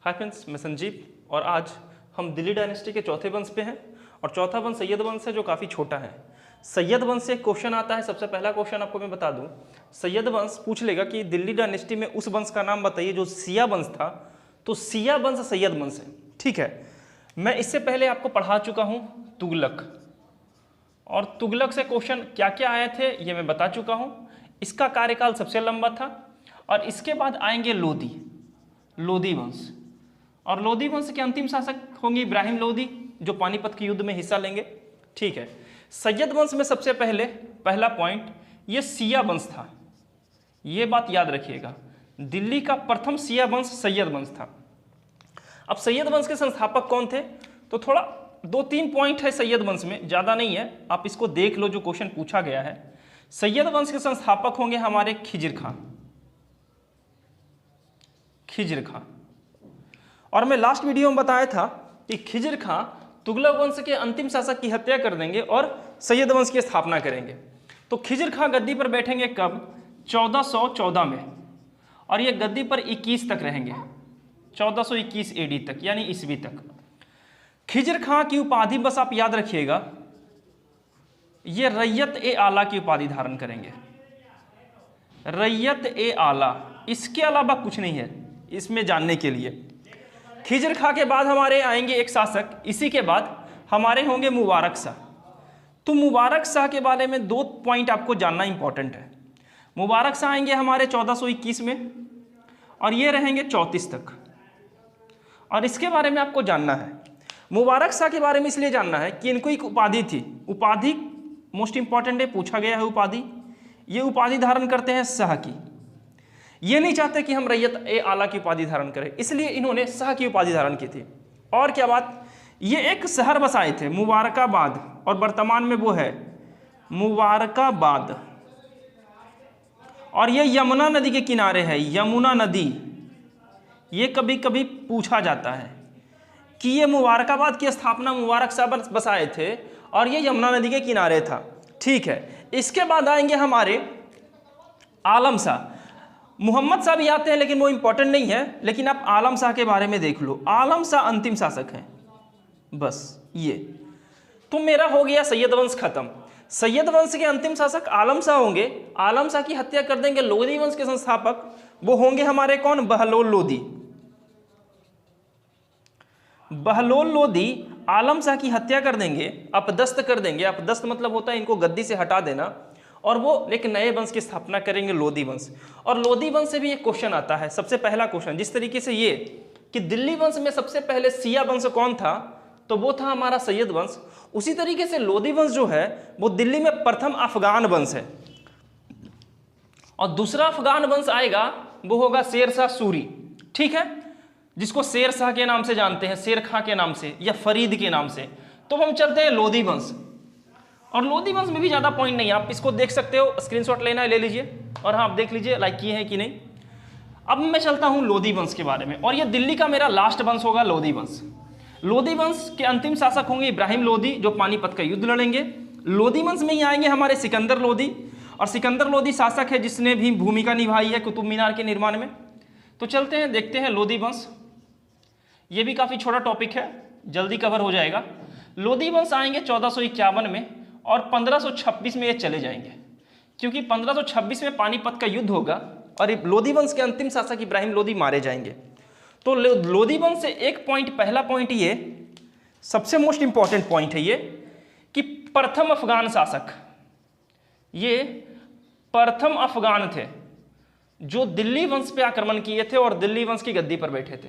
Hi friends, मैं संजीव और आज हम दिल्ली डायनेस्टी के चौथे वंश पे हैं और चौथा वंश सैयद वंश है जो काफ़ी छोटा है। सैयद वंश से एक क्वेश्चन आता है। सबसे पहला क्वेश्चन आपको मैं बता दूं, सैयद वंश पूछ लेगा कि दिल्ली डायनेस्टी में उस वंश का नाम बताइए जो सिया वंश था। तो सिया वंश सैयद वंश है, ठीक है। मैं इससे पहले आपको पढ़ा चुका हूँ तुगलक, और तुगलक से क्वेश्चन क्या क्या आए थे ये मैं बता चुका हूँ। इसका कार्यकाल सबसे लंबा था और इसके बाद आएंगे लोदी वंश, और लोदी वंश के अंतिम शासक होंगे इब्राहिम लोदी जो पानीपत के युद्ध में हिस्सा लेंगे, ठीक है। सैयद वंश में सबसे पहला पॉइंट ये सिया वंश था, ये बात याद रखिएगा। दिल्ली का प्रथम सिया वंश सैयद वंश था। अब सैयद वंश के संस्थापक कौन थे, तो थोड़ा 2-3 पॉइंट है सैयद वंश में, ज़्यादा नहीं है, आप इसको देख लो जो क्वेश्चन पूछा गया है। सैयद वंश के संस्थापक होंगे हमारे खिजिर खां। और मैं लास्ट वीडियो में बताया था कि खिजिर खां तुगलक वंश के अंतिम शासक की हत्या कर देंगे और सैयद वंश की स्थापना करेंगे। तो खिजिर खां गद्दी पर बैठेंगे कब, 1414 में, और ये गद्दी पर 21 तक रहेंगे, 1421 AD तक, यानी ईस्वी तक। खिजिर खां की उपाधि बस आप याद रखिएगा, ये रैयत-ए-आला की उपाधि धारण करेंगे, रैयत-ए-आला, इसके अलावा कुछ नहीं है इसमें जानने के लिए। खिजिर खां के बाद हमारे आएंगे एक शासक, इसी के बाद हमारे होंगे मुबारक शाह। तो मुबारक शाह के बारे में 2 पॉइंट आपको जानना इंपॉर्टेंट है। मुबारक शाह आएंगे हमारे 1421 में और ये रहेंगे 34 तक, और इसके बारे में आपको जानना है। मुबारक शाह के बारे में इसलिए जानना है कि इनको एक उपाधि थी, उपाधि मोस्ट इंपॉर्टेंट है, पूछा गया है उपाधि। ये उपाधि धारण करते हैं शाह की, ये नहीं चाहते कि हम रैयत-ए-आला की उपाधि धारण करें, इसलिए इन्होंने शाह की उपाधि धारण की थी। और क्या बात, ये एक शहर बसाए थे मुबारकाबाद, और वर्तमान में वो है मुबारकाबाद, और ये यमुना नदी के किनारे है, यमुना नदी। ये कभी कभी पूछा जाता है कि ये मुबारकाबाद की स्थापना मुबारक शाह बसाए थे और ये यमुना नदी के किनारे था, ठीक है। इसके बाद आएंगे हमारे आलम शाह। मोहम्मद शाह भी आते हैं लेकिन वो इंपॉर्टेंट नहीं है, लेकिन आप आलम शाह के बारे में देख लो। आलम शाह अंतिम शासक हैं, बस ये तो मेरा हो गया सैयद वंश खत्म। सैयद वंश के अंतिम शासक आलम शाह होंगे। आलम शाह की हत्या कर देंगे लोदी वंश के संस्थापक, वो होंगे हमारे कौन, बहलोल लोदी। बहलोल लोदी आलम शाह की हत्या कर देंगे, अपदस्थ कर देंगे। अपदस्थ मतलब होता है इनको गद्दी से हटा देना, और वो एक नए वंश की स्थापना करेंगे, लोदी वंश। और लोदी वंश से भी एक क्वेश्चन आता है, सबसे पहला क्वेश्चन, जिस तरीके से ये कि दिल्ली वंश में सबसे पहले सिया वंश कौन था, तो वो था हमारा सैयद वंश। उसी तरीके से लोदी वंश जो है वो दिल्ली में प्रथम अफगान वंश है, और दूसरा अफगान वंश आएगा वो होगा शेर शाह सूरी, ठीक है, जिसको शेर शाह के नाम से जानते हैं, शेर खां के नाम से या फरीद के नाम से। तो हम चलते हैं लोदी वंश, और लोदी वंश में भी ज़्यादा पॉइंट नहीं है, आप इसको देख सकते हो, स्क्रीनशॉट लेना है ले लीजिए, और हाँ आप देख लीजिए लाइक किए हैं कि नहीं। अब मैं चलता हूँ लोदी वंश के बारे में, और ये दिल्ली का मेरा लास्ट वंश होगा लोदी वंश। लोदी वंश के अंतिम शासक होंगे इब्राहिम लोदी जो पानीपत का युद्ध लड़ेंगे। लोदी वंश में ही आएंगे हमारे सिकंदर लोदी, और सिकंदर लोदी शासक है जिसने भी भूमिका निभाई है कुतुब मीनार के निर्माण में। तो चलते हैं देखते हैं लोदी वंश, ये भी काफ़ी छोटा टॉपिक है, जल्दी कवर हो जाएगा। लोदी वंश आएंगे 1451 में, और 1526 में ये चले जाएंगे, क्योंकि 1526 में पानीपत का युद्ध होगा और लोदी वंश के अंतिम शासक इब्राहिम लोदी मारे जाएंगे। तो लोदी वंश से एक पॉइंट, पहला पॉइंट ये सबसे मोस्ट इंपॉर्टेंट पॉइंट है ये कि प्रथम अफगान शासक, ये प्रथम अफगान थे जो दिल्ली वंश पे आक्रमण किए थे और दिल्ली वंश की गद्दी पर बैठे थे।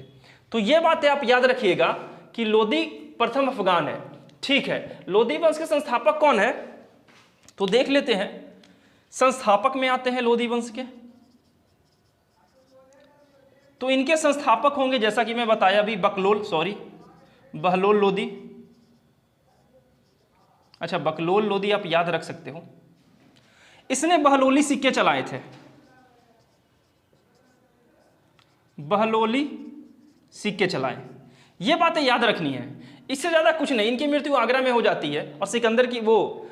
तो ये बातें आप याद रखिएगा कि लोदी प्रथम अफगान है, ठीक है। लोदी वंश के संस्थापक कौन है, तो देख लेते हैं। संस्थापक में आते हैं लोदी वंश के, तो इनके संस्थापक होंगे जैसा कि मैं बताया अभी, बहलोल लोदी। अच्छा, बकलोल लोदी आप याद रख सकते हो, इसने बहलोली सिक्के चलाए थे, बहलोली सिक्के चलाए, ये बातें याद रखनी है, इससे ज़्यादा कुछ नहीं। इनकी मृत्यु आगरा में हो जाती है, और सिकंदर की वो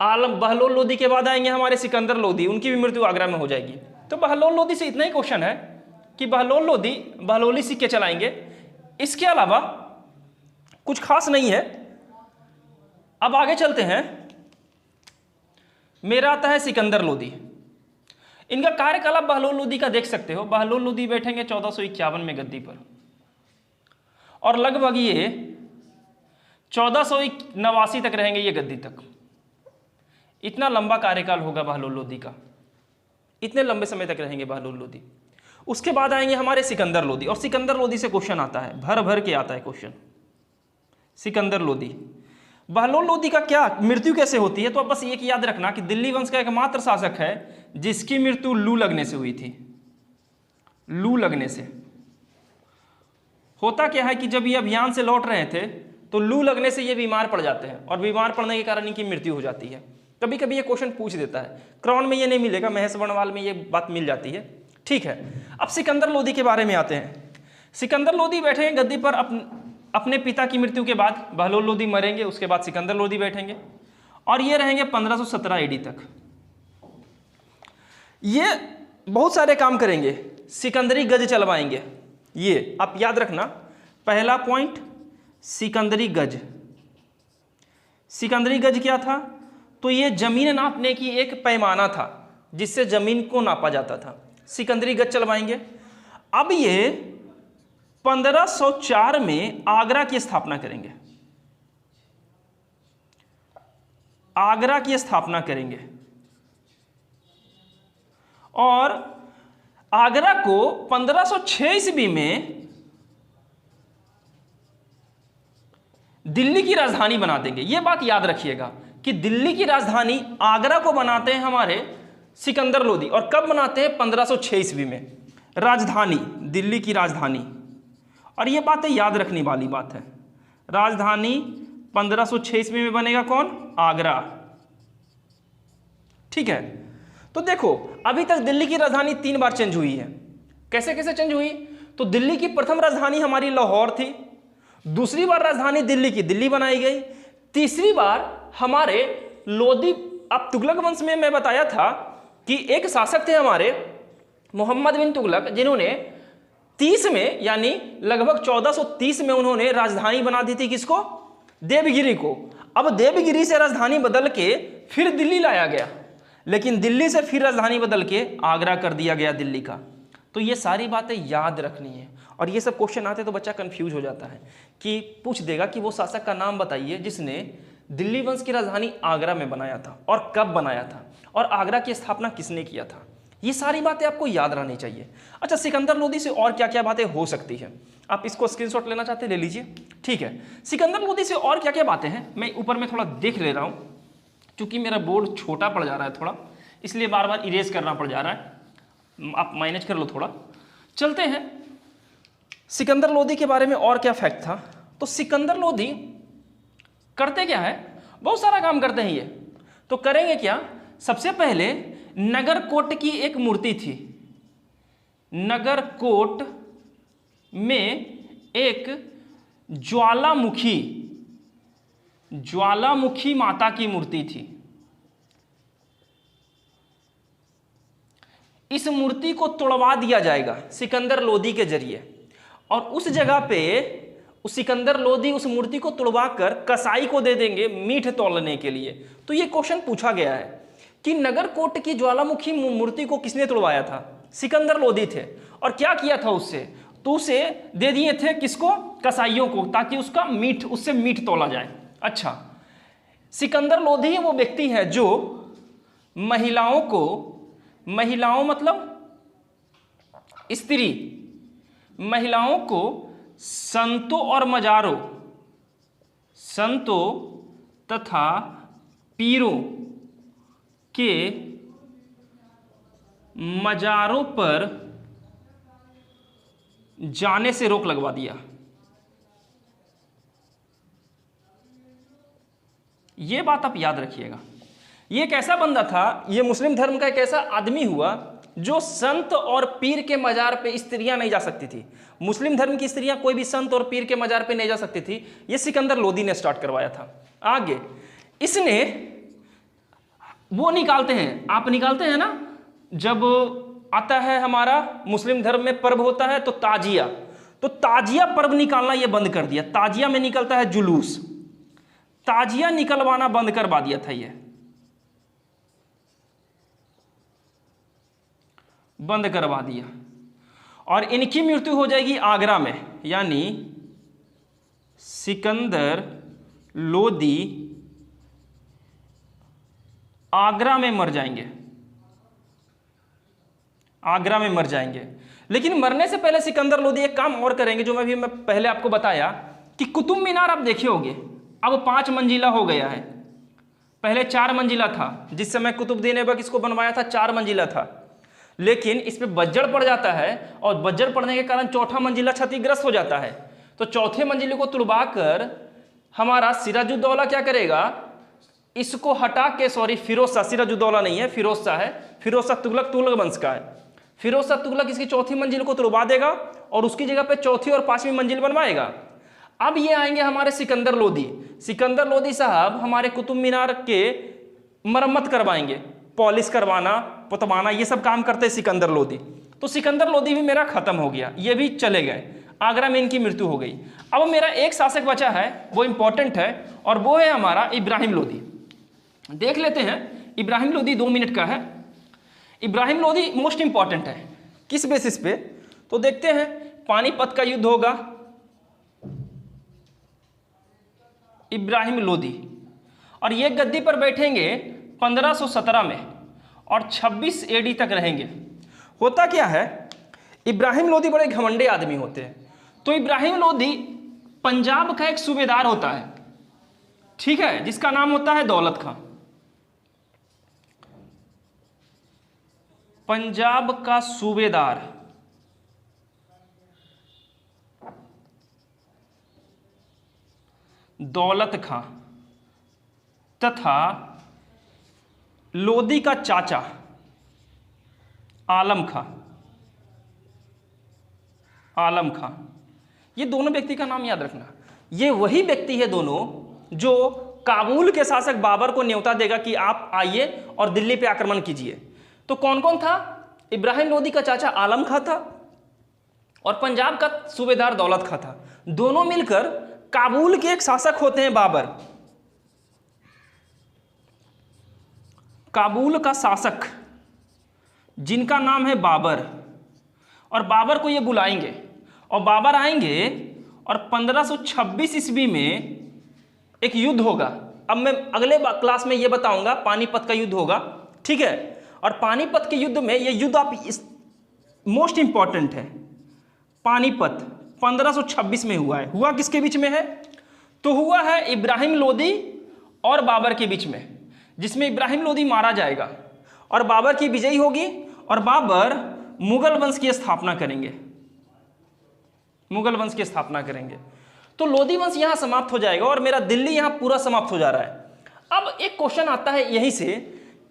आलम बहलोल लोदी के बाद आएंगे हमारे सिकंदर लोदी, उनकी भी मृत्यु आगरा में हो जाएगी। तो बहलोल लोदी से इतना ही क्वेश्चन है कि बहलोल लोदी बहलोली सिक्के चलाएंगे। इसके अलावा कुछ खास नहीं है। अब आगे चलते हैं। मेरा आता है सिकंदर लोदी। इनका कार्यकलाप बहलोल लोदी का देख सकते हो। बहलोल लोदी बैठेंगे 1451 में गद्दी पर और लगभग ये 1489 तक रहेंगे ये गद्दी तक। इतना लंबा कार्यकाल होगा बहलोल लोदी का, इतने लंबे समय तक रहेंगे बहलोल लोदी। उसके बाद आएंगे हमारे सिकंदर लोदी, और सिकंदर लोदी से क्वेश्चन आता है, भर भर के आता है क्वेश्चन। सिकंदर लोदी, बहलोल लोदी का क्या मृत्यु कैसे होती है? तो अब बस एक याद रखना कि दिल्ली वंश का एकमात्र शासक है जिसकी मृत्यु लू लगने से हुई थी। लू लगने से होता क्या है कि जब ये अभियान से लौट रहे थे तो लू लगने से ये बीमार पड़ जाते हैं और बीमार पड़ने के कारण इनकी मृत्यु हो जाती है। कभी कभी ये क्वेश्चन पूछ देता है, क्रॉन में ये नहीं मिलेगा, महेश वर्णवाल में ये बात मिल जाती है। ठीक है, अब सिकंदर लोदी के बारे में आते हैं। सिकंदर लोदी बैठे हैं गद्दी पर अपने पिता की मृत्यु के बाद। बहलोल लोदी मरेंगे, उसके बाद सिकंदर लोदी बैठेंगे और ये रहेंगे 1517 AD तक। ये बहुत सारे काम करेंगे, सिकंदरी गज चलवाएंगे। ये आप याद रखना, पहला पॉइंट सिकंदरी गज। सिकंदरी गज क्या था? तो ये जमीन नापने की एक पैमाना था जिससे जमीन को नापा जाता था। सिकंदरी गज चलवाएंगे। अब ये 1504 में आगरा की स्थापना करेंगे। आगरा की स्थापना करेंगे और आगरा को 1506 ईस्वी में दिल्ली की राजधानी बना देंगे। यह बात याद रखिएगा कि दिल्ली की राजधानी आगरा को बनाते हैं हमारे सिकंदर लोदी। और कब बनाते हैं? 1506 ईस्वी में राजधानी, दिल्ली की राजधानी। और यह बातें याद रखने वाली बात है। राजधानी 1506 ईस्वी में बनेगा कौन? आगरा। ठीक है, तो देखो अभी तक दिल्ली की राजधानी 3 बार चेंज हुई है। कैसे कैसे चेंज हुई? तो दिल्ली की प्रथम राजधानी हमारी लाहौर थी, दूसरी बार राजधानी दिल्ली की दिल्ली बनाई गई, तीसरी बार हमारे लोदी। अब तुगलक वंश में मैं बताया था कि एक शासक थे हमारे मोहम्मद बिन तुगलक, जिन्होंने 30 में यानी लगभग 1430 में उन्होंने राजधानी बना दी थी। किसको? देवगिरी को। अब देवगिरी से राजधानी बदल के फिर दिल्ली लाया गया, लेकिन दिल्ली से फिर राजधानी बदल के आगरा कर दिया गया दिल्ली का। तो ये सारी बातें याद रखनी है। और ये सब क्वेश्चन आते तो बच्चा कंफ्यूज हो जाता है कि पूछ देगा कि वो शासक का नाम बताइए जिसने दिल्ली वंश की राजधानी आगरा में बनाया था और कब बनाया था और आगरा की स्थापना किसने किया था। ये सारी बातें आपको याद रहनी चाहिए। अच्छा, सिकंदर लोदी से और क्या क्या बातें हो सकती हैं? आप इसको स्क्रीनशॉट लेना चाहते हैं, ले लीजिए। ठीक है, सिकंदर लोदी से और क्या क्या बातें हैं मैं ऊपर में थोड़ा देख ले रहा हूँ, क्योंकि मेरा बोर्ड छोटा पड़ जा रहा है थोड़ा, इसलिए बार बार इरेज करना पड़ जा रहा है। आप मैनेज कर लो थोड़ा। चलते हैं सिकंदर लोदी के बारे में और क्या फैक्ट था। तो सिकंदर लोदी करते क्या है? बहुत सारा काम करते हैं ये। तो करेंगे क्या? सबसे पहले नगरकोट की एक मूर्ति थी। नगरकोट में एक ज्वालामुखी माता की मूर्ति थी। इस मूर्ति को तोड़वा दिया जाएगा सिकंदर लोदी के जरिए, और उस जगह पे उस सिकंदर लोदी उस मूर्ति को तोड़वा कर कसाई को दे देंगे मीठ तोड़ने के लिए। तो ये क्वेश्चन पूछा गया है कि नगरकोट की ज्वालामुखी मूर्ति को किसने तोड़वाया था? सिकंदर लोदी थे। और क्या किया था उससे? तो उसे दे दिए थे किसको? कसाईयों को, ताकि उससे मीठ तोला जाए। अच्छा, सिकंदर लोधी वो व्यक्ति है जो महिलाओं मतलब स्त्री, महिलाओं को संतों तथा पीरों के मजारों पर जाने से रोक लगवा दिया। ये बात आप याद रखिएगा। ये एक ऐसा बंदा था, ये मुस्लिम धर्म का एक ऐसा आदमी हुआ जो संत और पीर के मजार पे स्त्रियां नहीं जा सकती थी। मुस्लिम धर्म की स्त्रियां कोई भी संत और पीर के मजार पे नहीं जा सकती थी। ये सिकंदर लोदी ने स्टार्ट करवाया था। आगे इसने वो निकालते हैं, आप निकालते हैं ना, जब आता है हमारा मुस्लिम धर्म में पर्व होता है तो ताजिया, तो ताजिया पर्व निकालना ये बंद कर दिया। ताजिया में निकलता है जुलूस, ताजिया निकलवाना बंद करवा दिया था, ये बंद करवा दिया। और इनकी मृत्यु हो जाएगी आगरा में, यानी सिकंदर लोदी आगरा में मर जाएंगे, आगरा में मर जाएंगे। लेकिन मरने से पहले सिकंदर लोदी एक काम और करेंगे, जो मैं पहले आपको बताया कि कुतुब मीनार आप देखे होंगे अब 5 मंजिला हो गया है, पहले 4 मंजिला था। जिस समय कुतुबुद्दीन ऐबक इसको बनवाया था 4 मंजिला था, लेकिन इस पे बज्जड़ पड़ जाता है और बज्जड़ पड़ने के कारण चौथा मंजिला क्षतिग्रस्त हो जाता है। तो चौथे मंजिले को तुड़वा कर हमारा सिराजुद्दौला क्या करेगा, इसको हटा के, सॉरी फिरोज शाह, सिराजुद्दौला नहीं है, फिरोज शाह है, फिरोज शाह तुगलक वंश का है। फिरोज शाह तुगलक इसकी चौथी मंजिल को तुड़वा देगा और उसकी जगह पे चौथी और 5वीं मंजिल बनवाएगा। अब ये आएंगे हमारे सिकंदर लोदी। सिकंदर लोदी साहब हमारे कुतुब मीनार के मरम्मत करवाएंगे, पॉलिश करवाना, पुतवाना, ये सब काम करते हैं सिकंदर लोदी। तो सिकंदर लोदी भी मेरा खत्म हो गया, ये भी चले गए, आगरा में इनकी मृत्यु हो गई। अब मेरा एक शासक बचा है, वो इंपॉर्टेंट है, और वो है हमारा इब्राहिम लोदी। देख लेते हैं, इब्राहिम लोदी 2 मिनट का है। इब्राहिम लोदी मोस्ट इंपॉर्टेंट है, किस बेसिस पे, तो देखते हैं। पानीपत का युद्ध होगा, इब्राहिम लोदी, और ये गद्दी पर बैठेंगे 1517 में और 26 AD तक रहेंगे। होता क्या है, इब्राहिम लोदी बड़े घमंडे आदमी होते हैं। तो इब्राहिम लोदी पंजाब का एक सूबेदार होता है, ठीक है, जिसका नाम होता है दौलत खां। पंजाब का सूबेदार दौलत खां तथा लोदी का चाचा आलम खां, आलम खां, ये दोनों व्यक्ति का नाम याद रखना। ये वही व्यक्ति है दोनों जो काबुल के शासक बाबर को न्योता देगा कि आप आइए और दिल्ली पे आक्रमण कीजिए। तो कौन कौन था, इब्राहिम लोदी का चाचा आलम खां था और पंजाब का सूबेदार दौलत खां था। दोनों मिलकर काबुल के एक शासक होते हैं बाबर, काबुल का शासक जिनका नाम है बाबर, और बाबर को ये बुलाएंगे और बाबर आएंगे और 1526 ईस्वी में एक युद्ध होगा। अब मैं अगले क्लास में ये बताऊंगा, पानीपत का युद्ध होगा, ठीक है। और पानीपत के युद्ध में, ये युद्ध आप मोस्ट इंपॉर्टेंट है, पानीपत 1526 में हुआ है। हुआ किसके बीच में है, तो हुआ है इब्राहिम लोदी और बाबर के बीच में, जिसमें इब्राहिम लोदी मारा जाएगा और बाबर की विजयी होगी और बाबर मुगल वंश की स्थापना करेंगे, मुगल वंश की स्थापना करेंगे। तो लोदी वंश यहां समाप्त हो जाएगा और मेरा दिल्ली यहां पूरा समाप्त हो जा रहा है। अब एक क्वेश्चन आता है यहीं से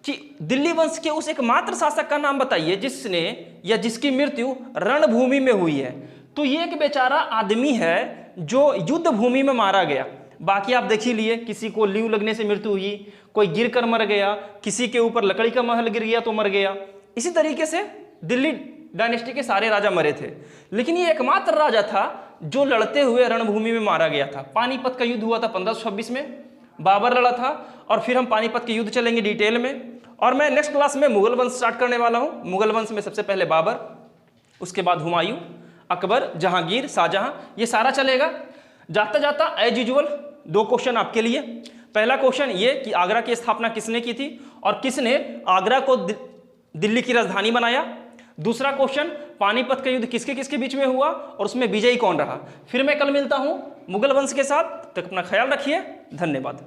कि दिल्ली वंश के उस एकमात्र शासक का नाम बताइए जिसने या जिसकी मृत्यु रणभूमि में हुई है। तो ये एक बेचारा आदमी है जो युद्ध भूमि में मारा गया। बाकी आप देख ही लिए, किसी को लीव लगने से मृत्यु हुई, कोई गिर कर मर गया, किसी के ऊपर लकड़ी का महल गिर गया तो मर गया। इसी तरीके से दिल्ली डायनेस्टी के सारे राजा मरे थे, लेकिन ये एकमात्र राजा था जो लड़ते हुए रणभूमि में मारा गया था। पानीपत का युद्ध हुआ था 1526 में, बाबर लड़ा था। और फिर हम पानीपत के युद्ध चलेंगे डिटेल में, और मैं नेक्स्ट क्लास में मुगल वंश स्टार्ट करने वाला हूँ। मुगल वंश में सबसे पहले बाबर, उसके बाद हुमायूं, अकबर, जहांगीर, शाहजहां, ये सारा चलेगा। जाता जाता एज यूजुअल 2 क्वेश्चन आपके लिए। पहला क्वेश्चन ये कि आगरा की स्थापना किसने की थी और किसने आगरा को दिल्ली की राजधानी बनाया। दूसरा क्वेश्चन, पानीपत का युद्ध किसके किसके बीच में हुआ और उसमें विजयी कौन रहा। फिर मैं कल मिलता हूं मुगल वंश के साथ, तब तक अपना ख्याल रखिए। धन्यवाद।